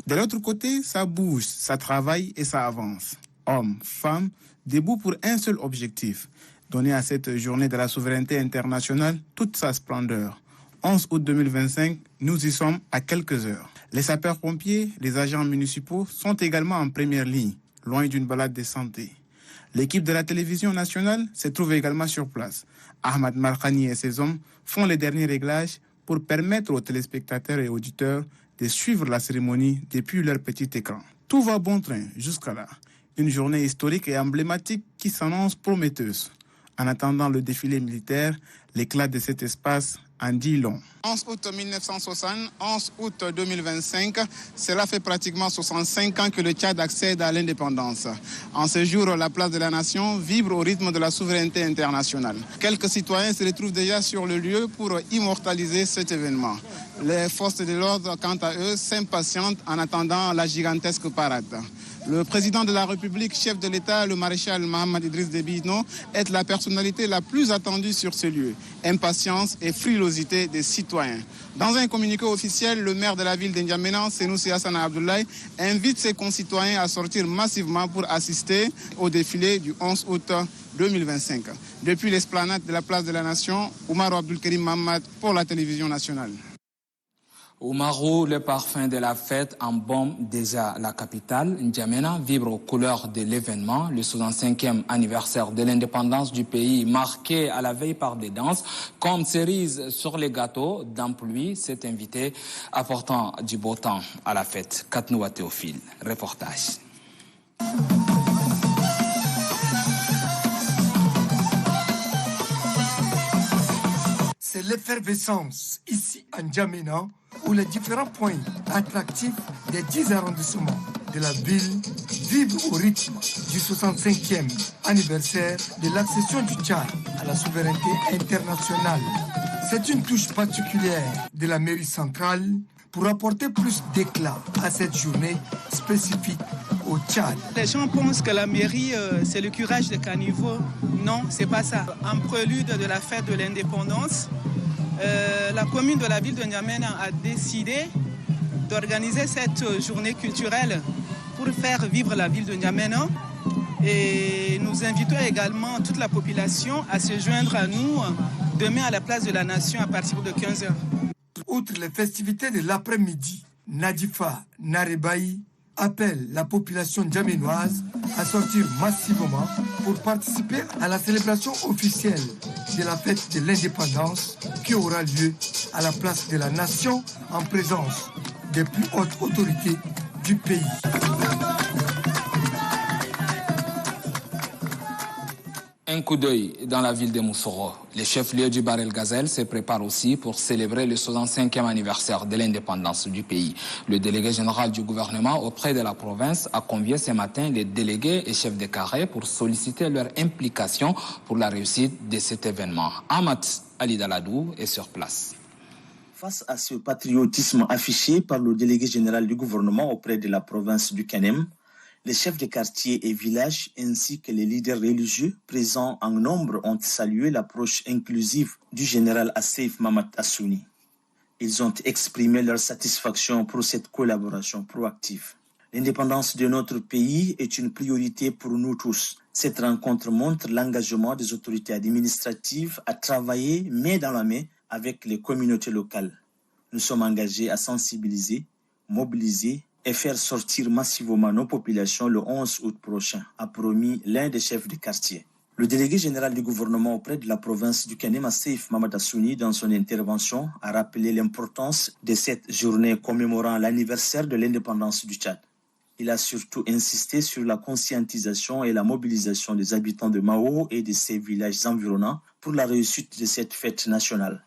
De l'autre côté, ça bouge, ça travaille et ça avance. Hommes, femmes, debout pour un seul objectif, donner à cette journée de la souveraineté internationale toute sa splendeur. 11 août 2025, nous y sommes à quelques heures. Les sapeurs-pompiers, les agents municipaux sont également en première ligne, loin d'une balade de santé. L'équipe de la télévision nationale se trouve également sur place. Ahmad Markhani et ses hommes font les derniers réglages pour permettre aux téléspectateurs et auditeurs de suivre la cérémonie depuis leur petit écran. Tout va bon train jusqu'à là. Une journée historique et emblématique qui s'annonce prometteuse. En attendant le défilé militaire, l'éclat de cet espace en dit long. 11 août 1960, 11 août 2025, cela fait pratiquement 65 ans que le Tchad accède à l'indépendance. En ce jour, la place de la Nation vibre au rythme de la souveraineté internationale. Quelques citoyens se retrouvent déjà sur le lieu pour immortaliser cet événement. Les forces de l'ordre, quant à eux, s'impatientent en attendant la gigantesque parade. Le président de la République, chef de l'État, le maréchal Mohamed Idriss Déby Itno, est la personnalité la plus attendue sur ce lieu. Impatience et frilosité des citoyens. Dans un communiqué officiel, le maire de la ville d'Indiamena, Senoussi Hassan Abdoulaye, invite ses concitoyens à sortir massivement pour assister au défilé du 11 août 2025. Depuis l'esplanade de la place de la Nation, Oumarou Abdelkarim Mohamed pour la télévision nationale. Oumarou, le parfum de la fête embaume déjà la capitale. N'Djamena vibre aux couleurs de l'événement, le 65e anniversaire de l'indépendance du pays, marqué à la veille par des danses. Comme cerise sur les gâteaux, d'un pluie, s'est invité, apportant du beau temps à la fête. Katnoua Théophile, reportage. C'est l'effervescence ici à N'Djamena, où les différents points attractifs des 10 arrondissements de la ville vibrent au rythme du 65e anniversaire de l'accession du Tchad à la souveraineté internationale. C'est une touche particulière de la mairie centrale pour apporter plus d'éclat à cette journée spécifique au Tchad. Les gens pensent que la mairie, c'est le curage de caniveau. Non, c'est pas ça. En prélude de la fête de l'indépendance, la commune de la ville de N'Djamena a décidé d'organiser cette journée culturelle pour faire vivre la ville de N'Djamena. Et nous invitons également toute la population à se joindre à nous demain à la place de la Nation à partir de 15h. Outre les festivités de l'après-midi, Nadifa Narebaï appelle la population ndjaménoise à sortir massivement pour participer à la célébration officielle de la fête de l'indépendance qui aura lieu à la place de la Nation en présence des plus hautes autorités du pays. Un coup d'œil dans la ville de Moussoro. Le chef-lieu du Bahr El Ghazal se prépare aussi pour célébrer le 65e anniversaire de l'indépendance du pays. Le délégué général du gouvernement auprès de la province a convié ce matin les délégués et chefs de carré pour solliciter leur implication pour la réussite de cet événement. Ahmad Ali Daladou est sur place. Face à ce patriotisme affiché par le délégué général du gouvernement auprès de la province du Kanem, les chefs de quartier et villages ainsi que les leaders religieux présents en nombre ont salué l'approche inclusive du général Asseif Mamad Assouni. Ils ont exprimé leur satisfaction pour cette collaboration proactive. L'indépendance de notre pays est une priorité pour nous tous. Cette rencontre montre l'engagement des autorités administratives à travailler main dans la main avec les communautés locales. Nous sommes engagés à sensibiliser, mobiliser et faire sortir massivement nos populations le 11 août prochain, a promis l'un des chefs de quartier. Le délégué général du gouvernement auprès de la province du Kanem, Asseif Mamad Assouni, dans son intervention, a rappelé l'importance de cette journée commémorant l'anniversaire de l'indépendance du Tchad. Il a surtout insisté sur la conscientisation et la mobilisation des habitants de Mao et de ses villages environnants pour la réussite de cette fête nationale.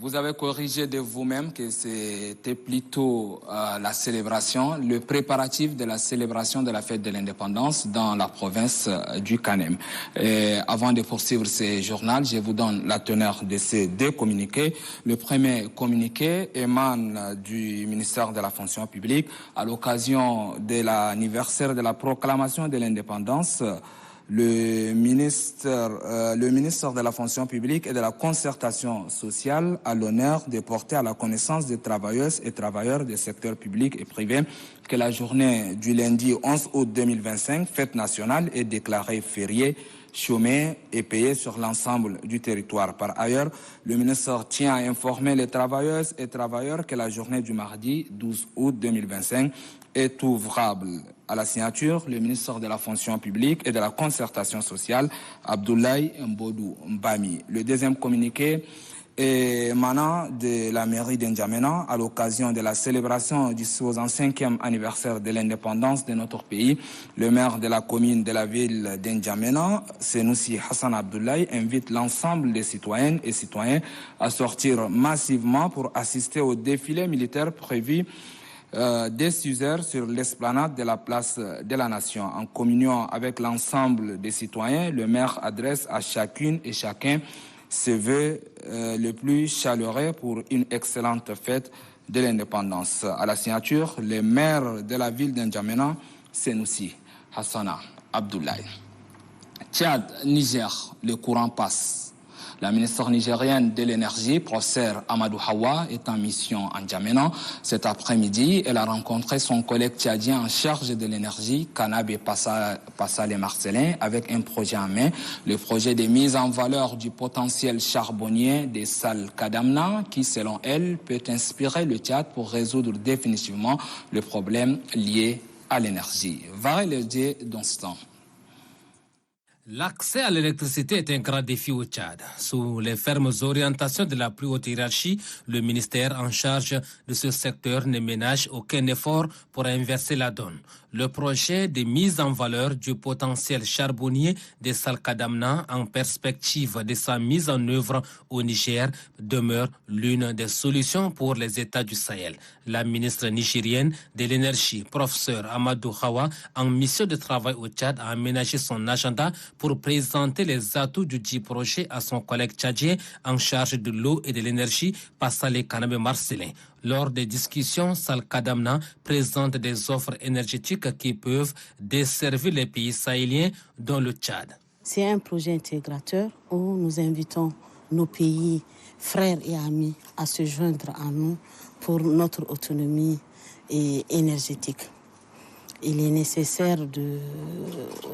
Vous avez corrigé de vous-même que c'était plutôt la célébration, le préparatif de la célébration de la fête de l'indépendance dans la province du Kanem. Et avant de poursuivre ce journal, je vous donne la teneur de ces deux communiqués. Le premier communiqué émane du ministère de la fonction publique à l'occasion de l'anniversaire de la proclamation de l'indépendance. Le ministère de la fonction publique et de la concertation sociale a l'honneur de porter à la connaissance des travailleuses et travailleurs des secteurs publics et privés que la journée du lundi 11 août 2025, fête nationale, est déclarée fériée, chômée et payée sur l'ensemble du territoire. Par ailleurs, le ministère tient à informer les travailleuses et travailleurs que la journée du mardi 12 août 2025 est ouvrable. À la signature, le ministre de la fonction publique et de la concertation sociale, Abdoulaye Mbodou Mbami. Le deuxième communiqué émanant de la mairie d'Njamena à l'occasion de la célébration du 65e anniversaire de l'indépendance de notre pays. Le maire de la commune de la ville d'Njamena, Senoussi Hassan Abdoulaye, invite l'ensemble des citoyennes et citoyens à sortir massivement pour assister au défilé militaire prévu dès 6 heures sur l'esplanade de la place de la Nation. En communion avec l'ensemble des citoyens, le maire adresse à chacune et chacun ses vœux les plus chaleureux pour une excellente fête de l'indépendance. À la signature, le maire de la ville d'Njamena, Senoussi Hassana Abdoulaye. Tchad, Niger, le courant passe. La ministre nigérienne de l'énergie, professeur Amadou Hawa, est en mission en N'Djamena. Cet après-midi, elle a rencontré son collègue tchadien en charge de l'énergie, Kanabé Passale Marcelin, avec un projet en main, le projet de mise en valeur du potentiel charbonnier des salles Kadamna, qui, selon elle, peut inspirer le Tchad pour résoudre définitivement le problème lié à l'énergie. Varel Donstan. L'accès à l'électricité est un grand défi au Tchad. Sous les fermes orientations de la plus haute hiérarchie, le ministère en charge de ce secteur ne ménage aucun effort pour inverser la donne. Le projet de mise en valeur du potentiel charbonnier des salles Kadamna en perspective de sa mise en œuvre au Niger demeure l'une des solutions pour les États du Sahel. La ministre nigérienne de l'énergie, professeur Amadou Hawa, en mission de travail au Tchad, a aménagé son agenda pour présenter les atouts du dit projet à son collègue tchadien en charge de l'eau et de l'énergie, Passale Kanabé Marcelin. Lors des discussions, Sal Kadamna présente des offres énergétiques qui peuvent desservir les pays sahéliens, dont le Tchad. C'est un projet intégrateur où nous invitons nos pays frères et amis à se joindre à nous pour notre autonomie énergétique. Il est nécessaire de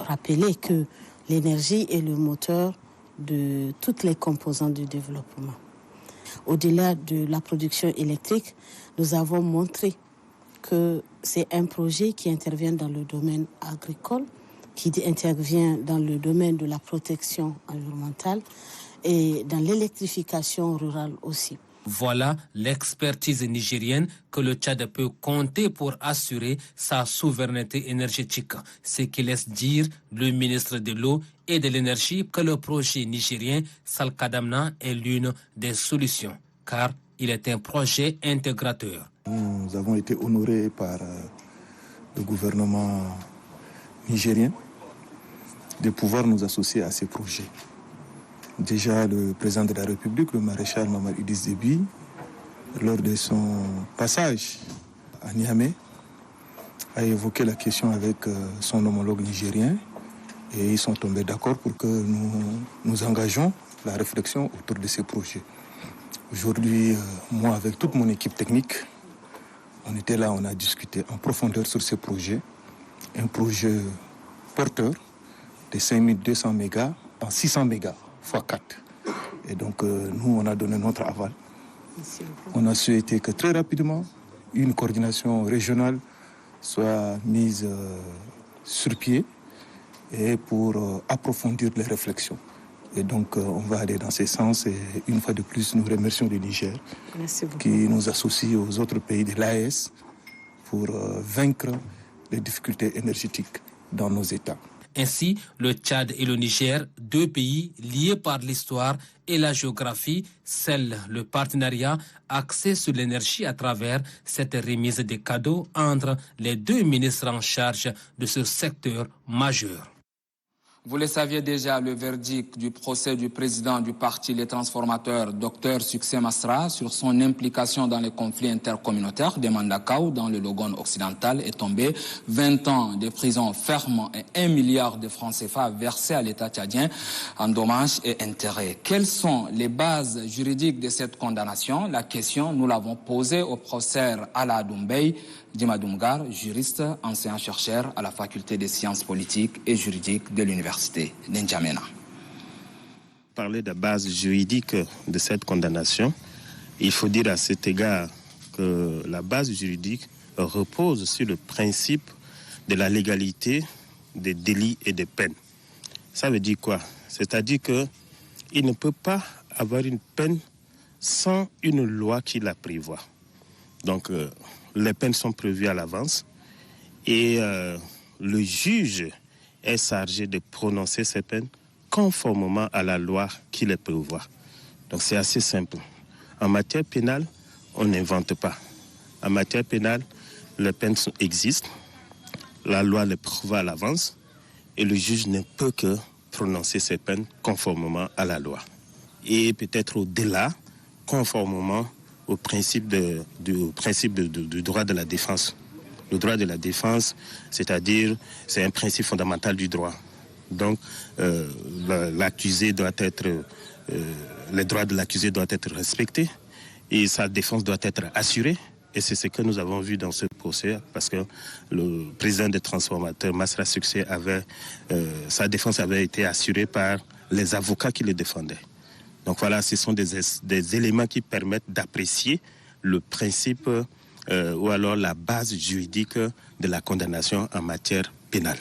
rappeler que l'énergie est le moteur de toutes les composantes du développement. Au-delà de la production électrique, nous avons montré que c'est un projet qui intervient dans le domaine agricole, qui intervient dans le domaine de la protection environnementale et dans l'électrification rurale aussi. Voilà l'expertise nigérienne que le Tchad peut compter pour assurer sa souveraineté énergétique. Ce qui laisse dire le ministre de l'eau et de l'énergie que le projet nigérien Salkadamna est l'une des solutions, car il est un projet intégrateur. Nous avons été honorés par le gouvernement nigérien de pouvoir nous associer à ces projets. Déjà, le président de la République, le maréchal Mamadou Idriss Déby, lors de son passage à Niamey, a évoqué la question avec son homologue nigérien et ils sont tombés d'accord pour que nous engageons la réflexion autour de ces projets. Aujourd'hui, moi, avec toute mon équipe technique, on était là, on a discuté en profondeur sur ces projets. Un projet porteur de 5200 mégas en 600 mégas. x4. Et donc, nous, on a donné notre aval. On a souhaité que très rapidement, une coordination régionale soit mise sur pied et pour approfondir les réflexions. Et donc, on va aller dans ce sens. Et une fois de plus, nous remercions le Niger qui nous associe aux autres pays de l'AES pour vaincre les difficultés énergétiques dans nos États. Ainsi, le Tchad et le Niger, deux pays liés par l'histoire et la géographie, scellent le partenariat axé sur l'énergie à travers cette remise des cadeaux entre les deux ministres en charge de ce secteur majeur. Vous le saviez déjà, le verdict du procès du président du parti Les Transformateurs, Dr Succès Masra, sur son implication dans les conflits intercommunautaires de Mandakao dans le Logone occidental est tombé. 20 ans de prison ferme et 1 milliard de francs CFA versés à l'État tchadien en dommages et intérêts. Quelles sont les bases juridiques de cette condamnation? La question, nous l'avons posée au professeur Ala Doumbey, Dimadoumgar, juriste, enseignant-chercheur à la faculté des sciences politiques et juridiques de l'université d'Njamena. Parler de base juridique de cette condamnation, il faut dire à cet égard que la base juridique repose sur le principe de la légalité des délits et des peines. Ça veut dire quoi? C'est-à-dire qu'il ne peut pas avoir une peine sans une loi qui la prévoit. Donc, les peines sont prévues à l'avance et le juge est chargé de prononcer ces peines conformément à la loi qui les prévoit. Donc c'est assez simple. En matière pénale, on n'invente pas. En matière pénale, les peines existent, la loi les prévoit à l'avance et le juge ne peut que prononcer ces peines conformément à la loi. Et peut-être au-delà, conformément au principe du droit de la défense. Le droit de la défense, c'est-à-dire, c'est un principe fondamental du droit. Donc, l'accusé doit être, les droits de l'accusé doivent être respectés et sa défense doit être assurée. Et c'est ce que nous avons vu dans ce procès, parce que le président des transformateurs, Masra Succès, sa défense avait été assurée par les avocats qui le défendaient. Donc voilà, ce sont des éléments qui permettent d'apprécier le principe ou alors la base juridique de la condamnation en matière pénale.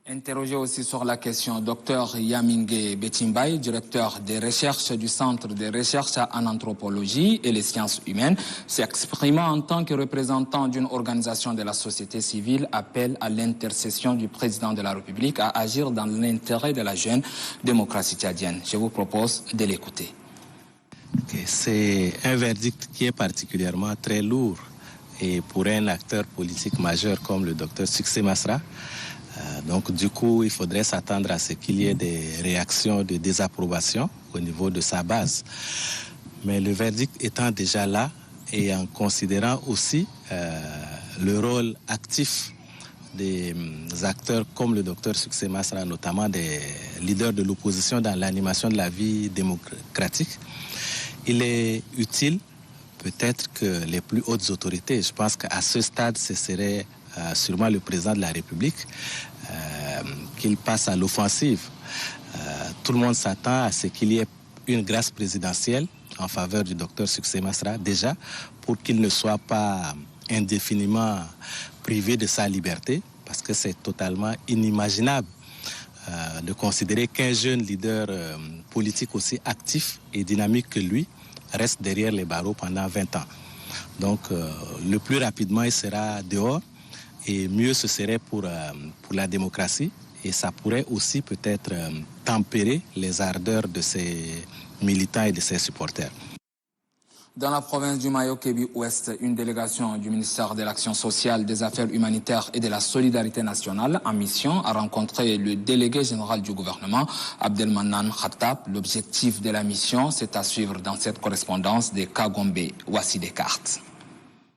Interrogé aussi sur la question, Dr Yamingue Betimbay, directeur des recherches du Centre de recherche en anthropologie et les sciences humaines, s'exprimant en tant que représentant d'une organisation de la société civile, appelle à l'intercession du président de la République à agir dans l'intérêt de la jeune démocratie tchadienne. Je vous propose de l'écouter. C'est un verdict qui est particulièrement très lourd et pour un acteur politique majeur comme le Dr Succès Masra. Donc du coup, il faudrait s'attendre à ce qu'il y ait des réactions de désapprobation au niveau de sa base. Mais le verdict étant déjà là et en considérant aussi le rôle actif des acteurs comme le Dr Succès Masra, notamment des leaders de l'opposition dans l'animation de la vie démocratique, il est utile peut-être que les plus hautes autorités, je pense qu'à ce stade, ce serait sûrement le président de la République, qu'il passe à l'offensive. Tout le monde s'attend à ce qu'il y ait une grâce présidentielle en faveur du Dr Succès Masra, déjà, pour qu'il ne soit pas indéfiniment privé de sa liberté, parce que c'est totalement inimaginable de considérer qu'un jeune leader politique aussi actif et dynamique que lui reste derrière les barreaux pendant 20 ans. Donc, le plus rapidement, il sera dehors et mieux ce serait pour la démocratie. Et ça pourrait aussi peut-être tempérer les ardeurs de ses militants et de ses supporters. Dans la province du Mayo-Kébi-Ouest, une délégation du ministère de l'Action sociale, des Affaires humanitaires et de la Solidarité nationale en mission a rencontré le délégué général du gouvernement, Abdelmanan Khattab. L'objectif de la mission, c'est à suivre dans cette correspondance de Kagombe. Voici des cartes.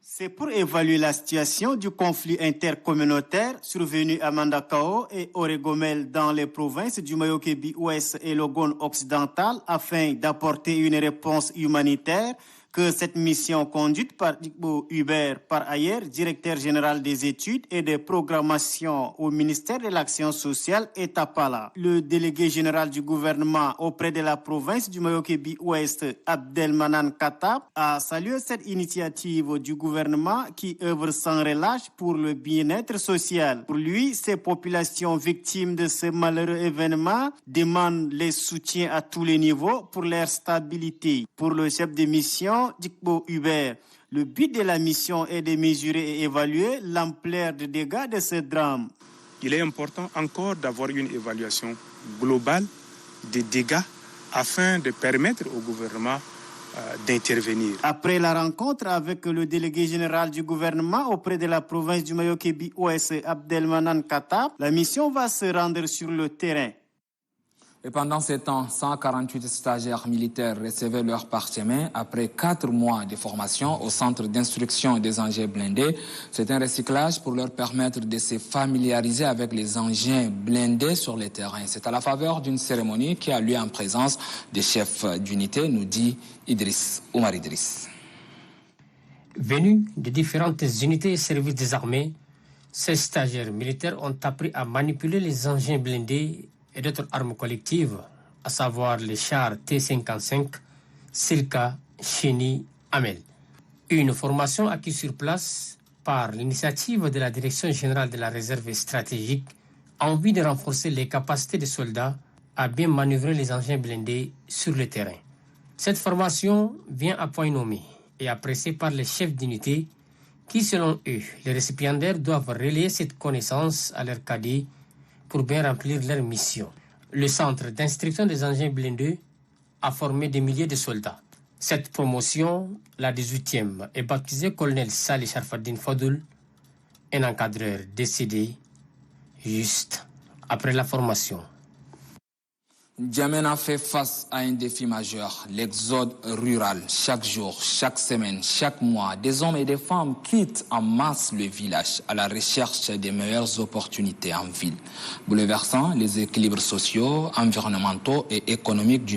C'est pour évaluer la situation du conflit intercommunautaire survenu à Mandakao et Oregomel dans les provinces du Mayo-Kébi-Ouest et l'Ogon occidental afin d'apporter une réponse humanitaire que cette mission conduite par Dikbo Hubert, par ailleurs directeur général des études et des programmations au ministère de l'Action sociale, est à Pala. Le délégué général du gouvernement auprès de la province du Mayo-Kébi-Ouest, Abdelmanan Khattab, a salué cette initiative du gouvernement qui œuvre sans relâche pour le bien-être social. Pour lui, ces populations victimes de ce malheureux événement demandent les soutiens à tous les niveaux pour leur stabilité. Pour le chef de mission, Dikbo Hubert, le but de la mission est de mesurer et évaluer l'ampleur des dégâts de ce drame. Il est important encore d'avoir une évaluation globale des dégâts afin de permettre au gouvernement d'intervenir. Après la rencontre avec le délégué général du gouvernement auprès de la province du Mayo-Kébi-Ouest, Abdelmanan Khattab, la mission va se rendre sur le terrain. Et pendant ces temps, 148 stagiaires militaires recevaient leur parchemin après 4 mois de formation au centre d'instruction des engins blindés. C'est un recyclage pour leur permettre de se familiariser avec les engins blindés sur le terrain. C'est à la faveur d'une cérémonie qui a lieu en présence des chefs d'unité, nous dit Omar Idriss. Venus de différentes unités et services des armées, ces stagiaires militaires ont appris à manipuler les engins blindés et d'autres armes collectives, à savoir les chars T-55, Silka, Chéni, Amel. Une formation acquise sur place par l'initiative de la Direction générale de la réserve stratégique a envie de renforcer les capacités des soldats à bien manœuvrer les engins blindés sur le terrain. Cette formation vient à point nommé et appréciée par les chefs d'unité qui, selon eux, les récipiendaires doivent relayer cette connaissance à leurs cadets pour bien remplir leur mission. Le centre d'instruction des engins blindés a formé des milliers de soldats. Cette promotion, la 18e, est baptisée colonel Salih Sharfaddin Fadoul, un encadreur décédé juste après la formation. N'Djamena fait face à un défi majeur, l'exode rural. Chaque jour, chaque semaine, chaque mois, des hommes et des femmes quittent en masse le village à la recherche des meilleures opportunités en ville, bouleversant les équilibres sociaux, environnementaux et économiques du